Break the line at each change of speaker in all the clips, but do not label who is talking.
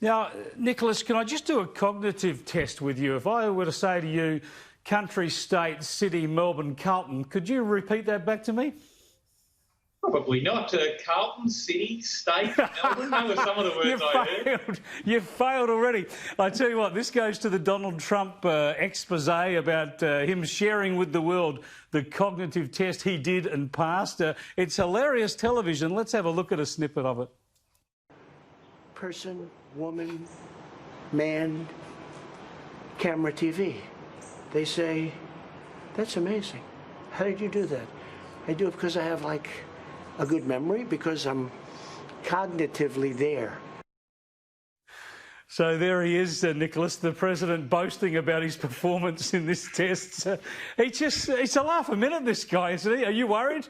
Now, Nicholas, can I just do a cognitive test with you? If I were to say to you, country, state, city, Melbourne, Carlton, could you repeat that back to me?
Probably not. Carlton, city, state, Melbourne. Those are some of the words I heard.
You've failed already. I tell you what, this goes to the Donald Trump expose about him sharing with the world the cognitive test he did and passed. It's hilarious television. Let's have a look at a snippet of it.
Person, woman, man, camera, TV. They say, that's amazing. How did you do that? I do it because I have, like, a good memory, because I'm cognitively there.
So there he is, Nicholas, the president, boasting about his performance in this test. It's a laugh a minute, this guy, isn't he? Are you worried?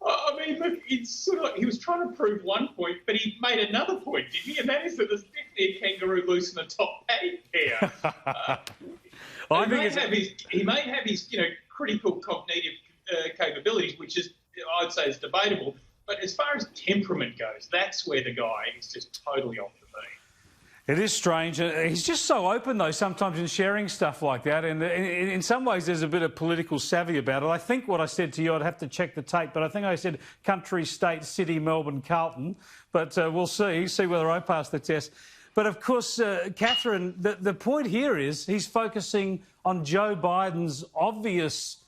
I mean, look, it's sort of like he was trying to prove one point, but he made another point, didn't he? And that is that there's definitely a kangaroo loose in the top eight here. He may have his, critical cognitive capabilities, which is, I'd say, is debatable. But as far as temperament goes, that's where the guy is just totally off the beat.
It is strange. He's just so open, though, sometimes in sharing stuff like that. And in some ways, there's a bit of political savvy about it. I think what I said to you, I'd have to check the tape, but I think I said country, state, city, Melbourne, Carlton. But we'll see whether I pass the test. But, of course, Catherine, the point here is he's focusing on Joe Biden's obvious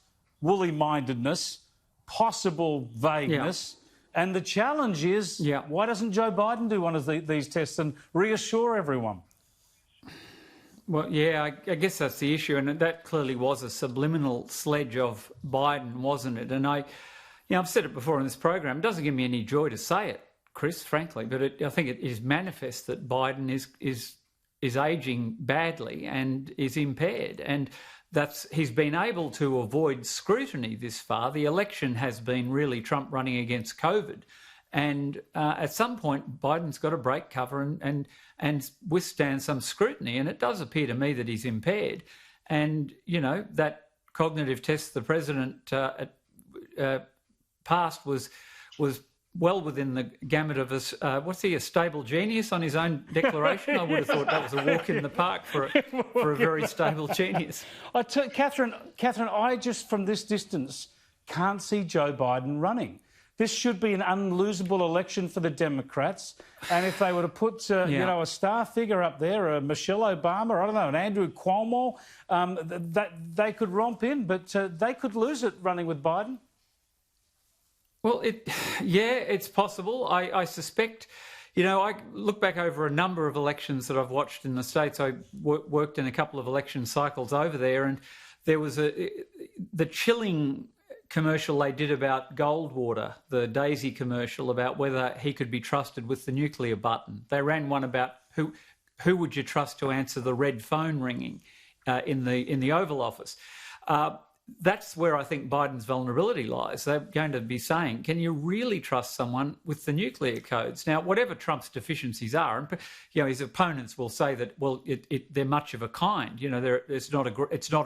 woolly-mindedness, possible vagueness. Yeah. And the challenge is, why doesn't Joe Biden do one of these tests and reassure everyone?
Well, yeah, I guess that's the issue, and that clearly was a subliminal sledge of Biden, wasn't it? And I've said it before in this program. It doesn't give me any joy to say it, Chris, frankly, but I think it is manifest that Biden is ageing badly and is impaired, and he's been able to avoid scrutiny this far. The election has been really Trump running against COVID. And at some point, Biden's got to break cover and withstand some scrutiny. And it does appear to me that he's impaired. And, that cognitive test the president passed was well within the gamut of a stable genius on his own declaration? I would have thought that was a walk in the park for a very stable genius.
Catherine, I just from this distance can't see Joe Biden running. This should be an unlosable election for the Democrats. And if they were to put, a star figure up there, a Michelle Obama, I don't know, an Andrew Cuomo, they could romp in, but they could lose it running with Biden.
Well, it's possible. I suspect, I look back over a number of elections that I've watched in the States. I worked in a couple of election cycles over there, and there was the chilling commercial they did about Goldwater, the Daisy commercial, about whether he could be trusted with the nuclear button. They ran one about who would you trust to answer the red phone ringing in the Oval Office. That's where I think Biden's vulnerability lies. They're going to be saying, can you really trust someone with the nuclear codes? Now, whatever Trump's deficiencies are, and his opponents will say that, well, they're much of a kind. It's not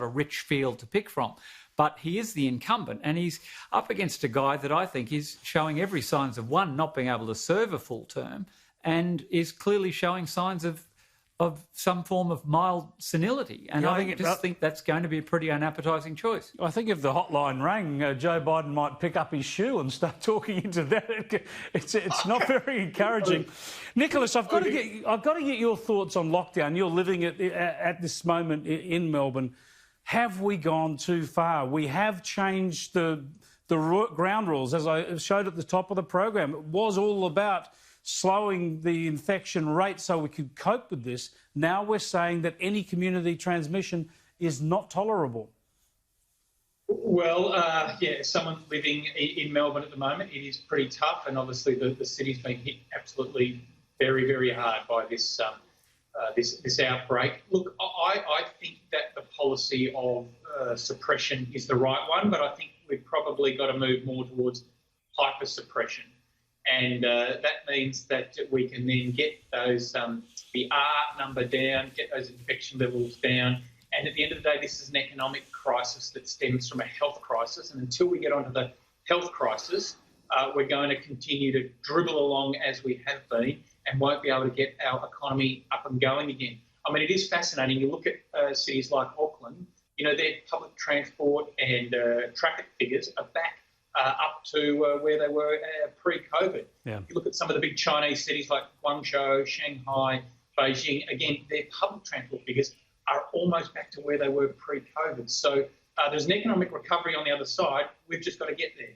a rich field to pick from. But he is the incumbent, and he's up against a guy that I think is showing every signs of, one, not being able to serve a full term, and is clearly showing signs of some form of mild senility. And I think that's going to be a pretty unappetising choice.
I think if the hotline rang, Joe Biden might pick up his shoe and start talking into that. It's not very encouraging. Nicholas, I've got to get your thoughts on lockdown. You're living at this moment in Melbourne. Have we gone too far? We have changed the ground rules, as I showed at the top of the program. It was all about slowing the infection rate so we could cope with this. Now we're saying that any community transmission is not tolerable.
Well, someone living in Melbourne at the moment, it is pretty tough, and obviously the city's been hit absolutely very, very hard by this outbreak. Look, I think that the policy of suppression is the right one, but I think we've probably got to move more towards hyper-suppression. And that means that we can then get those the R number down, get those infection levels down. And at the end of the day, this is an economic crisis that stems from a health crisis. And until we get onto the health crisis, we're going to continue to dribble along as we have been. and won't be able to get our economy up and going again. I mean, it is fascinating. You look at cities like Auckland, you know, their public transport and traffic figures are back up to where they were pre-COVID.
Yeah.
You look at some of the big Chinese cities like Guangzhou, Shanghai, Beijing, again, their public transport figures are almost back to where they were pre-COVID. So there's an economic recovery on the other side. We've just got to get there.